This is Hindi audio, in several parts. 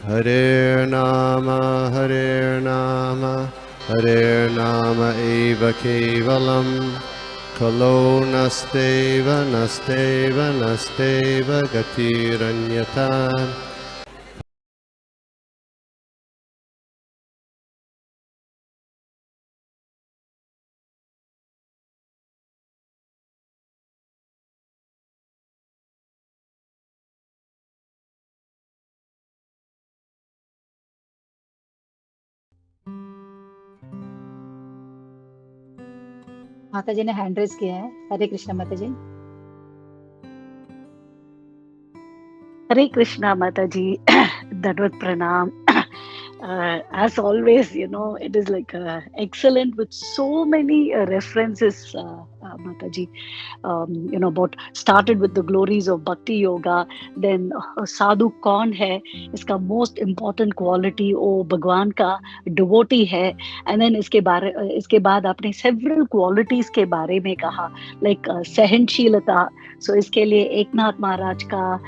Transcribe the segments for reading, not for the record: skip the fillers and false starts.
Hare Nama eva kevalam, kalo nasteva nasteva nasteva gatiranyata. माता जी ने हैंड रेज किया है। हरे कृष्णा माता जी। Hare Krishna Mataji, Dandavat Pranam. As always, it is like excellent with so many references, Mataji. About started with the glories of Bhakti Yoga, then sadhu कौन है, इसका most important quality वो भगवान का devotee है, and then इसके बाद आपने several qualities के बारे में कहा, like सहनशीलता. So इसके लिए एकनाथ महाराज का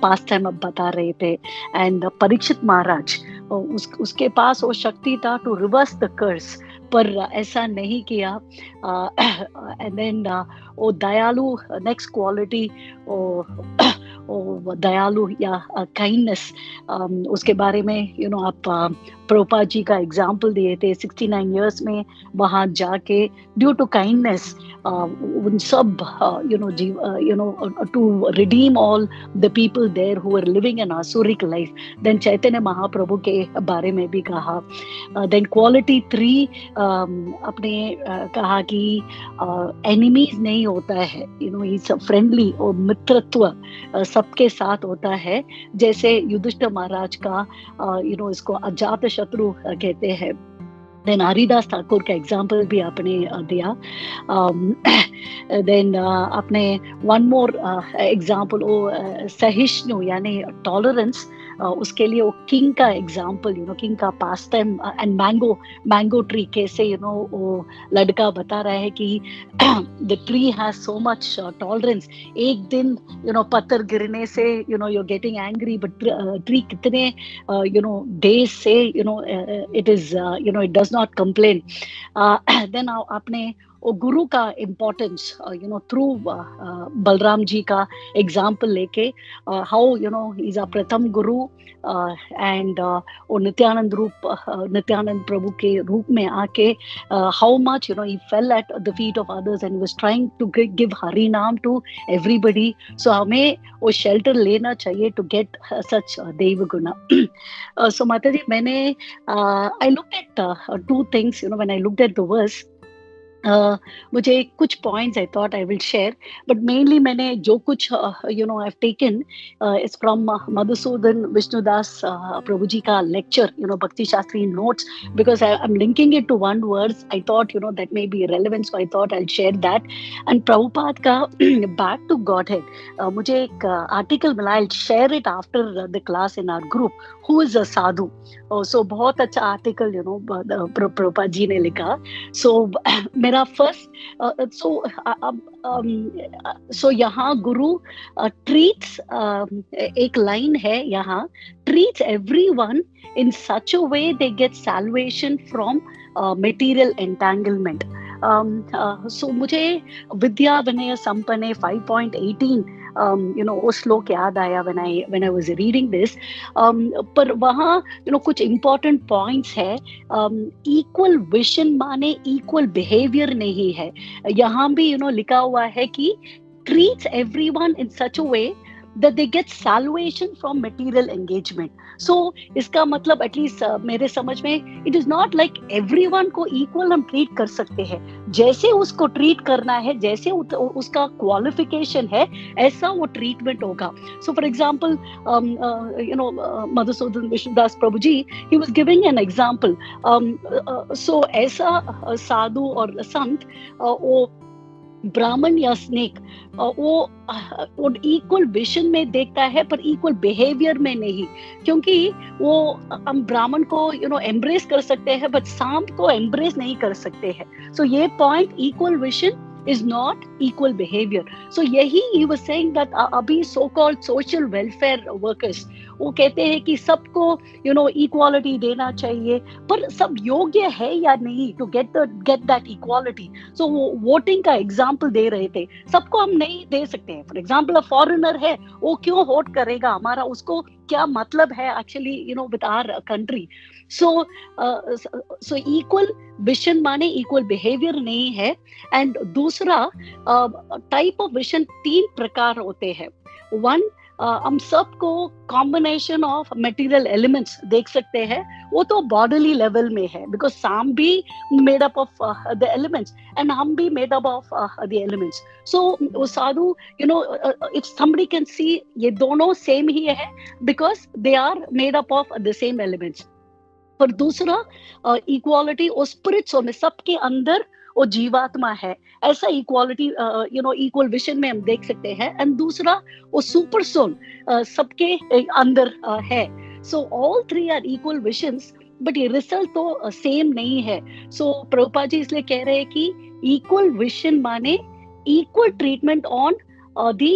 पास टाइम अब बता रहे थे, एंड परीक्षित महाराज, उसके पास वो शक्ति था टू रिवर्स द कर्स, पर ऐसा नहीं किया. एंड देन वो दयालु, नेक्स्ट क्वालिटी, वो दयालु या काइंडनेस, उसके बारे में आप प्रभुपाद जी का एग्जाम्पल दिए थे. 69 इयर्स में वहां जाके ड्यू टू काइंडनेस उन सब to redeem all the people there who were living an asuric life. Then Chaitanya Mahaprabhu के बारे में भी कहा. Then quality 3 अपने कहा कि enemies नहीं होता है, he's friendly, और मित्रत्व सबके साथ होता है, जैसे युधिष्ठिर महाराज का इसको अजात शत्रु कहते हैं. देन हरिदास ठाकुर का एग्जाम्पल भी आपने दिया. देन आपने वन मोर एग्जाम्पल, वो सहिष्णु यानी टॉलरेंस, उसके लिए वो किंग का एग्जाम्पल, किंग का पास टाइम, एंड मैंगो ट्री कैसे वो लड़का बता रहा है कि the tree has so much tolerance. एक दिन पत्थर गिरने से you're getting angry, but tree कितने days से it is it does not complain. Then आपने वो गुरु का इम्पोर्टेंस थ्रू बलराम जी का एग्जाम्पल लेके, हाउ इज अ प्रथम गुरु, एंड वो नित्यानंद प्रभु के रूप में आके how much he fell at the feet of others and was trying to give Hari नाम टू एवरीबडी. सो हमें वो शेल्टर लेना चाहिए टू गेट सच देव गुण. सो माता जी, मैंने I looked at two things when I looked at the verse. मुझे कुछ points I thought I will share, but mainly मैंने जो कुछ I have taken is from Madhusudan Vishnudas Prabhu ji का lecture, Bhakti Shastri notes, because I am linking it to one words. I thought that may be relevant, so I thought I share that. And Prabhupada का बैक टू गॉड हेड, मुझे एक आर्टिकल मिला, I share it after the class in our group, who is a sadhu. So बहुत अच्छा आर्टिकल प्रभुपाद जी ने लिखा. सो मेरा फर्स्ट, सो यहाँ गुरु ट्रीट्स, एक लाइन है यहाँ, treats everyone in such a way they get salvation from material entanglement. So मुझे विद्या विनय संपन्ने 5.18 वो श्लोक याद आया when I was reading this. पर वहाँ कुछ important points है. इक्वल विजन माने इक्वल बिहेवियर नहीं है. यहाँ भी लिखा हुआ है कि treats everyone in such a way that they get salvation from material engagement. So इसका मतलब एटलीस्ट मेरे समझ में, it is not like everyone को इक्वल हम ट्रीट कर सकते हैं. जैसे उसको ट्रीट करना है, जैसे उसका क्वालिफिकेशन है, ऐसा वो ट्रीटमेंट होगा. So for example Madhusudan Vishnudas Prabhu ji, he was giving an example. So ऐसा साधु और संत, वो ब्राह्मण या स्नेक, वो इक्वल विजन में देखता है पर इक्वल बिहेवियर में नहीं, क्योंकि वो हम ब्राह्मण को एम्ब्रेस कर सकते हैं बट सांप को एम्ब्रेस नहीं कर सकते हैं. सो ये point, equal vision is not equal behavior. So यही he was saying that अभी so called social welfare workers, वो कहते हैं कि सबको इक्वालिटी देना चाहिए, पर सब योग्य है या नहीं टू गेट दैट इक्वालिटी। सो वो वोटिंग का एग्जाम्पल दे रहे थे, सबको हम नहीं दे सकते हैं। फॉर एग्जाम्पल अ फॉरेनर है, वो क्यों वोट करेगा हमारा, उसको क्या मतलब है actually with our country. So equal vision माने इक्वल बिहेवियर नहीं है। एंड दूसरा टाइप ऑफ विजन 3 प्रकार होते हैं। वन, हम सबको कॉम्बिनेशन ऑफ मटेरियल एलिमेंट्स देख सकते हैं, वो तो बॉडीली लेवल में है, बिकॉज साम भी made up of the elements and हम भी made up of the elements. So sadhu if somebody can see ये दोनों सेम ही है because they are made up of the same elements. पर दूसरा इक्वालिटी और स्पिरिट्स में सबके अंदर वो जीवात्मा है, ऐसा इक्वालिटी इक्वल विजन में हम देख सकते हैं। एंड दूसरा वो सुपर सोल सबके अंदर है। So all 3 are equal visions, but ये रिजल्ट तो सेम नहीं है। सो प्रभुपाद जी इसलिए कह रहे हैं कि इक्वल विजन माने इक्वल ट्रीटमेंट ऑन the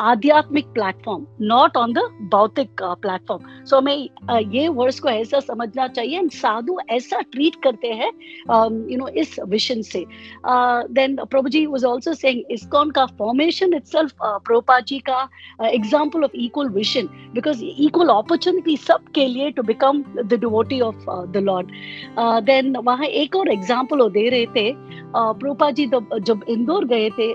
आध्यात्मिक प्लेटफॉर्म, नॉट ऑन द भौतिक प्लेटफॉर्म। सो हमें ये वर्ड्स को ऐसा समझना चाहिए, साधु ऐसा ट्रीट करते हैं इस विजन से। Then Prabhu ji was also saying ISKCON का फॉर्मेशन इटसेल्फ प्रभुपाद जी का example of equal vision, because equal opportunity सबके लिए to become the devotee of the Lord. Then वहाँ एक और एग्जांपल वो दे रहे थे, प्रभुपाद जी जब इंदौर गए थे,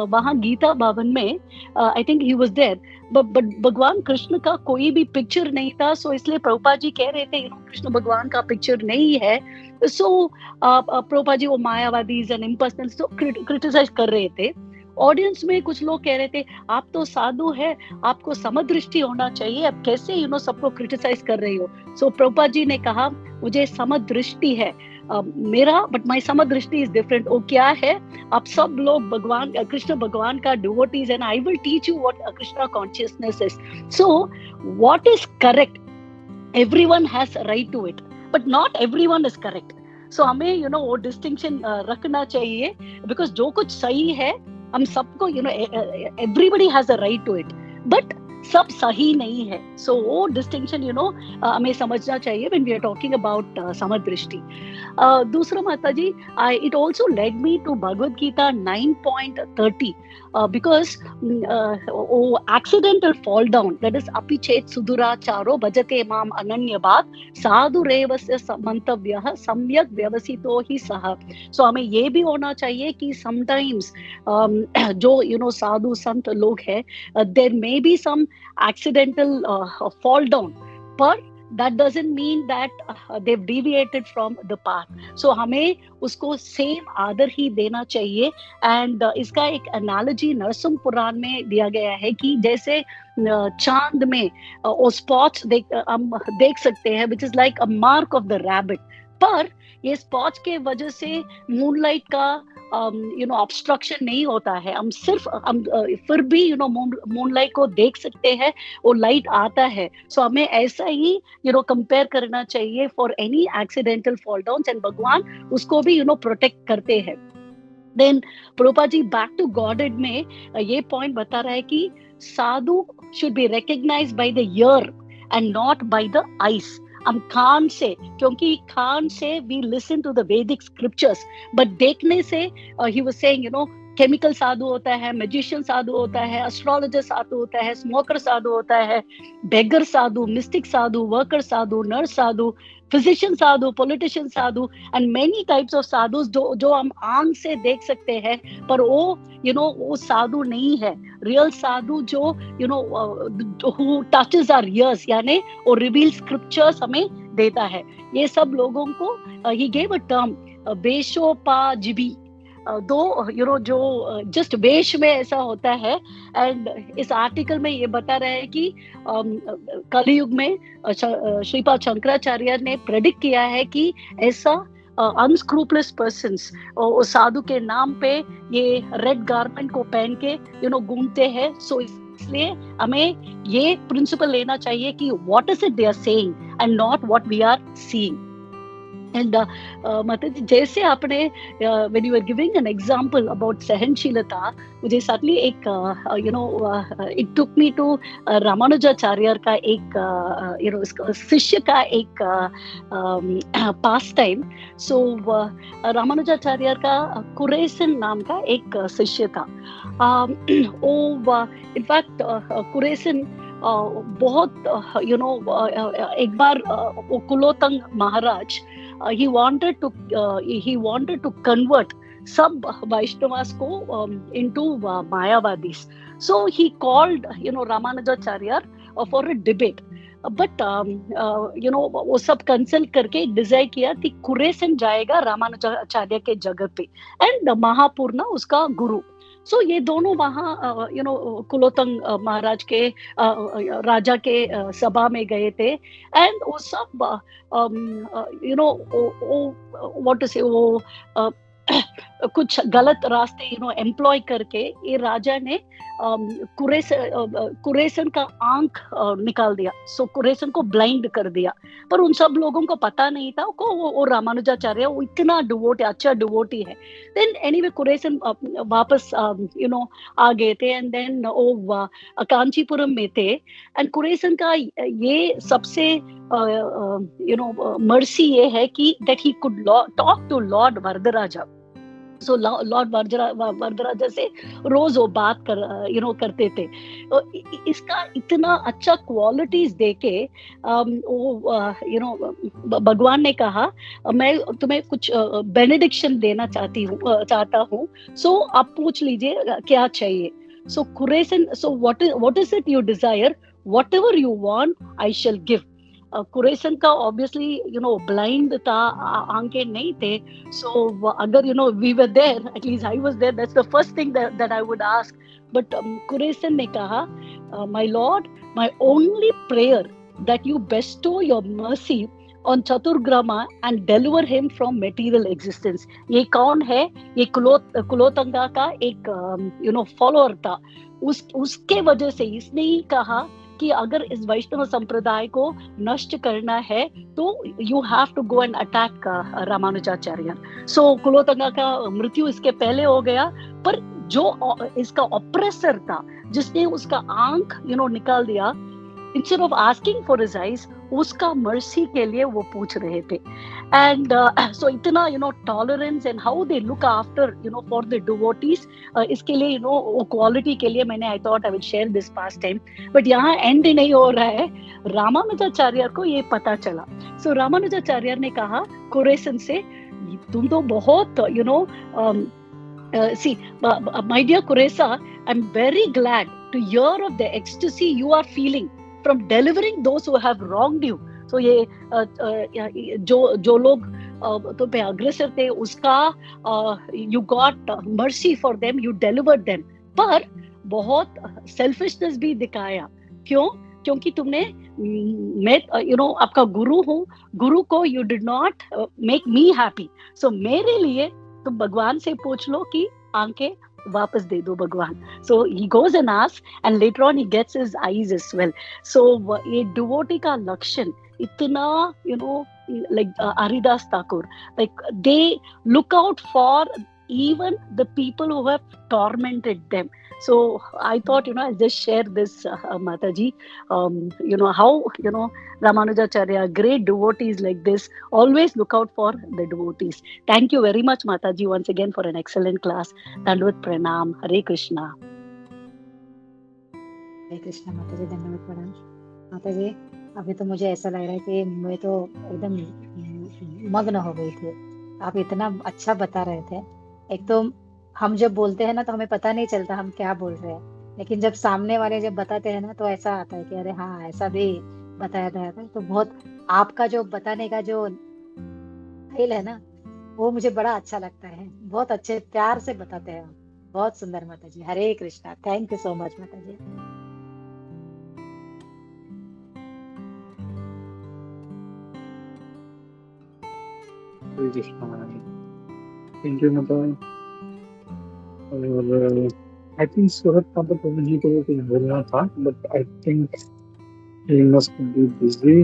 वहाँ गीता भवन में I think he was there, but भगवान कृष्ण का कोई भी पिक्चर नहीं था। सो इसलिए प्रभुपाद जी कह रहे थे कृष्ण भगवान का पिक्चर नहीं है। सो प्रभुपाद जी वो मायावादीज एंड इम्पर्सनल तो क्रिटिसाइज कर रहे थे। ऑडियंस में कुछ लोग कह रहे थे आप तो साधु है, आपको समदृष्टि होना चाहिए, आप कैसे सबको क्रिटिसाइज कर रही हो। सो प्रभुपाद जी ने कहा मुझे समदृष्टि है मेरा, बट माई समदृष्टि इज डिफरेंट। वो क्या है, आप सब लोग भगवान कृष्ण भगवान का devotees and I will teach you what Krishna consciousness is. So what is correct, everyone has right to it, but not everyone is correct. So हमें वो डिस्टिंक्शन रखना चाहिए, बिकॉज जो कुछ सही है हम सबको everybody has a right to it, but सब सही नहीं है। सो वो डिस्टिंक्शन हमें समझना चाहिए when we are talking about समदृष्टि। दूसरा माता जी, it also led me to Bhagavad Gita 9.30 because accidental fall down, that is अपि चेत सुदुराचारो भजते माम अनन्यभाग साधुरेवस्य मंतव्यः सम्यक व्यवसितो ही सह। सो हमें ये भी होना चाहिए कि समटाइम्स जो साधु संत लोग हैं, there may be some accidental fall down, but that doesn't mean that they've deviated from the path. So हमें उसको सेम आदर ही देना चाहिए। एंड इसका एक एनालॉजी नरसिंह पुराण में दिया गया है कि जैसे चांद में वो स्पॉट्स हम देख सकते हैं which is like a mark of the rabbit, पर ये स्पॉट्स के वजह से मूनलाइट का ऑब्स्ट्रक्शन नहीं होता है। हम फिर भी मूनलाइट को देख सकते हैं, वो लाइट आता है। सो हमें ऐसा ही कंपेयर करना चाहिए for any accidental fall down, and भगवान उसको भी प्रोटेक्ट करते हैं। Then Prabhupada ji back to Godhead में ये पॉइंट बता रहा है कि साधु should be recognized by the ear and not by the eyes. हम कान से, क्योंकि कान से we listen to the Vedic scriptures, but देखने से he was saying chemical sadhu होता है, मैजिशियन साधु होता है, एस्ट्रोलॉजर साधु होता है, स्मोकर साधु होता है, beggar sadhu, mystic sadhu, worker sadhu, nurse sadhu, physician sadhu, politician sadhu, and many types of sadhu जो हम आंख से देख सकते हैं, पर वो वो साधु नहीं है। रियल साधु जो who touches our ears, यानी वो रिवील स्क्रिप्चर्स हमें देता है। ये सब लोगों को he gave a term वेशोपाजिबी, दो जो जस्ट वेश में ऐसा होता है। एंड इस आर्टिकल में ये बता रहे हैं कि कलयुग में श्रीपाद शंकराचार्य ने प्रेडिक्ट किया है कि ऐसा अनस्क्रूपलेस पर्सन्स साधु के नाम पे ये रेड गारमेंट को पहन के घूमते हैं। सो इसलिए हमें ये प्रिंसिपल लेना चाहिए कि what is it they are saying and not what we are seeing. And मतलब जैसे आपने when you are giving an example about सहनशीलता, मुझे सडनली एक it took me to Ramanujacharya का एक शिष्य का एक पास टाइम. सो रामानुजाचार्य का कुरेसन नाम का एक शिष्य था. वो इनफैक्ट कुरेसन बहुत एक बार वो कुलोतंग महाराज he wanted to convert some Vaishnavas into Mayavadis. So he called Ramanujacharya for a debate. But वो सब कंसल्ट करके डिसाइड किया कि कुरेसन जाएगा रामानुजाचार्य के जगह पे एंड महापूर्णा उसका गुरु. सो ये दोनों वहाँ कुलोतंग महाराज के राजा के सभा में गए थे. एंड वो सब व्हाट टू से वो कुछ गलत रास्ते एम्प्लॉय करके ये राजा ने कुरेसन का आंख निकाल दिया. सो कुरेसन को ब्लाइंड कर दिया. पर उन सब लोगों को पता नहीं था वो रामानुजाचार्य वो इतना डिवोटी अच्छा डिवोटी है. देन एनीवे कुरेसन वापस आ गए थे. एंड देन वो कांचीपुरम में थे. एंड कुरेसन का ये सबसे मर्सी ये है कि that he could talk to Lord Varadaraja. So Lord Varadaraja से रोज वो बात करते थे. इसका इतना अच्छा क्वालिटीज देके भगवान ने कहा मैं तुम्हें कुछ बेनेडिक्शन देना चाहता हूँ. सो आप पूछ लीजिए क्या चाहिए. So Kuresan, so what is it you desire, whatever you want I shall give. Kuresan का ऑब्वियसली ब्लाइंड था, आंखें नहीं थे. सो अगर we were there, at least I was there, that's the first thing that I would ask. But Kuresan ने कहा my Lord, my only prayer that you bestow your mercy on Chaturgrama and deliver him from material existence. ये कौन है? ये कुलोतंगा का एक फॉलोअर था. उसके वजह से इसने ही कहा कि अगर इस वैष्णव संप्रदाय को नष्ट करना है तो you have to go and attack Ramanujacharya. So Kulottunga का मृत्यु इसके पहले हो गया. पर जो इसका ऑपरेसर था जिसने उसका आंख निकाल दिया, instead of asking for his eyes, उसका मर्सी के लिए वो पूछ रहे थे. एंड सो इतना tolerance and how they look after for the devotees, इसके लिए वो क्वालिटी के लिए मैंने आई thought I will share this past time. But यहाँ एंड नहीं हो रहा है. रामानुजाचार्य को ये पता चला. सो रामानुजाचार्य ने कहा कुरेसन से, तुम तो बहुत see my dear Kuresa, I'm very glad to hear of the ecstasy you are feeling from delivering those who have wronged you. So ये जो लोग तो पे अग्रेसर थे उसका you got mercy for them, you delivered them. पर बहुत selfishness भी दिखाया. क्यों? क्योंकि तुमने मैं आपका गुरु हूँ, गुरु को you did not make me happy. So मेरे लिए तुम भगवान से पूछ लो कि आंखें वापस दे दो भगवान. So he goes and asks and later on he gets his eyes as well. So ये डिवोटी का लक्षण इतना like Haridas Thakur, like they look out for even the people who have tormented them. So I thought I'll just share this Mataji, how Ramanujacharya, great devotees like this, always look out for the devotees. Thank you very much Mataji once again for an excellent class. Dandavat Pranam. Hare Krishna. हरे कृष्णा माताजी, धन्यवाद प्रणाम. माताजी अभी तो मुझे ऐसा लग रहा है कि मैं तो एकदम मग्न हो गई थी. आप इतना अच्छा बता रहे थे. एक तो हम जब बोलते हैं ना तो हमें पता नहीं चलता हम क्या बोल रहे हैं, लेकिन जब सामने वाले जब बताते हैं ना तो ऐसा आता है कि अरे हाँ ऐसा भी बताया गया था. तो बहुत आपका जो बताने का जो स्टाइल है ना वो मुझे बड़ा अच्छा लगता है. बहुत अच्छे प्यार से बताते हैं आप. बहुत सुंदर माताजी. Hare Krishna. Thank you so much माताजी. हरे कृष्णा. थैंक यू माता. और आई थिंक सूरत माता प्रभु जी को कुछ बोलना था, but I think he must be busy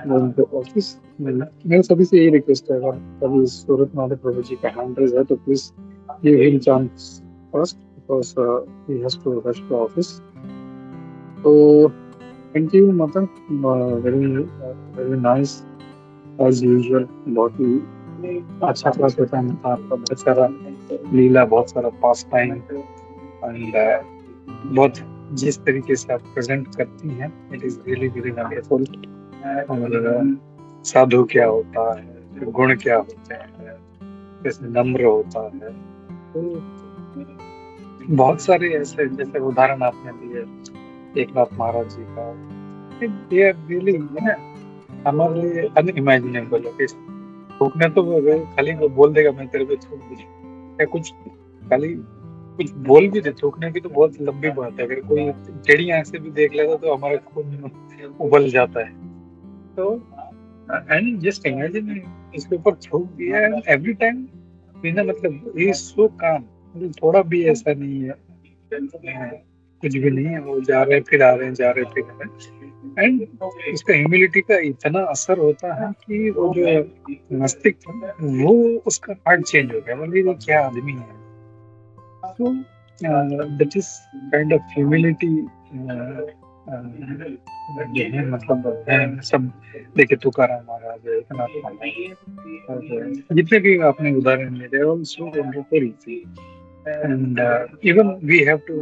going to office. मेरा सभी से यही रिक्वेस्ट है, अगर कभी सूरत नाथ प्रभु जी का हैंड रेज है तो please give him chance first, because he has to rush to office. तो थैंक यू मतलब, very very nice as usual. बहुत ही अच्छा क्लास होता है मतलब आपका, बहुत सारा लीला, बहुत सारा पास टाइम, एंड बहुत जिस तरीके से आप प्रेजेंट करती हैं, it is really very wonderful. और साधु क्या होता है, गुण क्या होते हैं, कैसे नम्र होता है, तो बहुत सारे ऐसे जैसे उदाहरण आपने दिए एक नाथ महाराज जी का, ये रियली ना हमारे लिए अनइमेजिनेबल है। थूकने तो अगर खाली वो बोल देगा मैं तेरे पे थूक दूँ, या कुछ खाली कुछ बोल भी दे, थूकने की तो बहुत लंबी बात है। अगर कोई टेढ़ी आंख से भी देख लेता तो हमारा खून उबल जाता है। तो एंड जस्ट इमेजिन इसके ऊपर थूक दिया एवरी टाइम, बिना मतलब ही सो काम, थोड़ा भी ऐसा नहीं है, कुछ भी नहीं है, वो जा रहे हैं फिर आ रहे हैं, जा रहे हैं फिर आ रहे हैं। एंड उसका ह्यूमिलिटी का इतना असर होता है कि वो जो मस्तिष्क है, वो उसका हार्ट चेंज हो गया, बोलिए ये क्या आदमी है। So that is kind of humility, जो है मतलब सब देखे तुकाराम महाराज, एकनाथ महाराज, और जितने भी आपने उदाहरण लिए, they are all so wonderful, and even we have to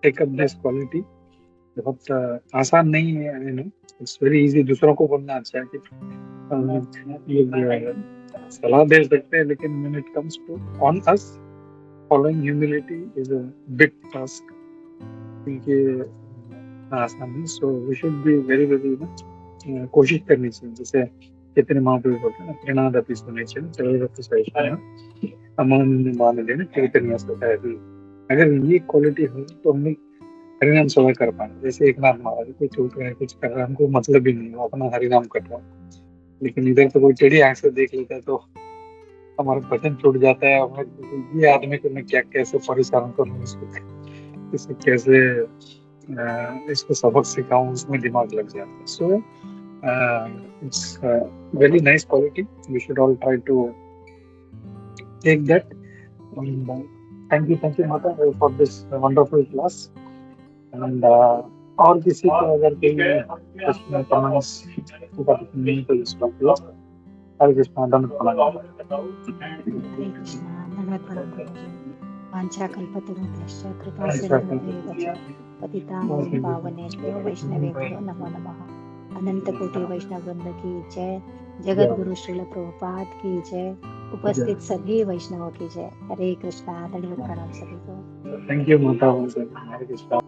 take up this quality। बहुत आसान नहीं है, I know it's very easy दूसरों को बोलना अच्छा है कि लोग सलाह दे सकते हैं, लेकिन when it comes to on us, following humility is a big task, क्योंकि आसान नहीं। So we should be very very कोशिश करनी चाहिए, जैसे कितने महापुरुष बोलते हैं ना, प्रणा अपि सुनिश्चय सर्वत्र सहिष्णुः अमन मान लेना चैतन्य सदा है। अगर ये क्वालिटी हो तो हम हरिनाम सदा कर पाएंगे। जैसे एक नाथ महाराज कोई थूक रहे हैं, कुछ कर रहा है, हमको मतलब ही नहीं, वो अपना हरिनाम कर रहा है, लेकिन इधर तो कोई टेढ़ी आंख से देख लेता है तो हमारा भजन छूट जाता है। ये आदमी को मैं क्या कैसे परेशान करूँ, इसको कैसे इसको सबक सिखाऊं, उसमें दिमाग लग जाता है। So it's very nice quality, we should all try to take that. Thank you Mata for this wonderful class. And और किसी को अगर कोई प्रश्न कमेंट्स नहीं तो इसका हरे कृष्णा, दंड प्रणाम। हरे कृष्णा, धन्यवाद प्रणाम प्रभुजी। वांछा कल्पतरुभ्यश्च कृपा सिन्धुभ्येव च पतितानां पावनेभ्यो वैष्णवेभ्यो नमो नमः। अनंत कोटि वैष्णव वृंद की जय, जगत गुरु श्रील प्रभुपाद की जय, उपस्थित सभी वैष्णवों की जय। हरे कृष्णा, दंडवत प्रणाम सभी को। थैंक यू माता, हरे कृष्णा।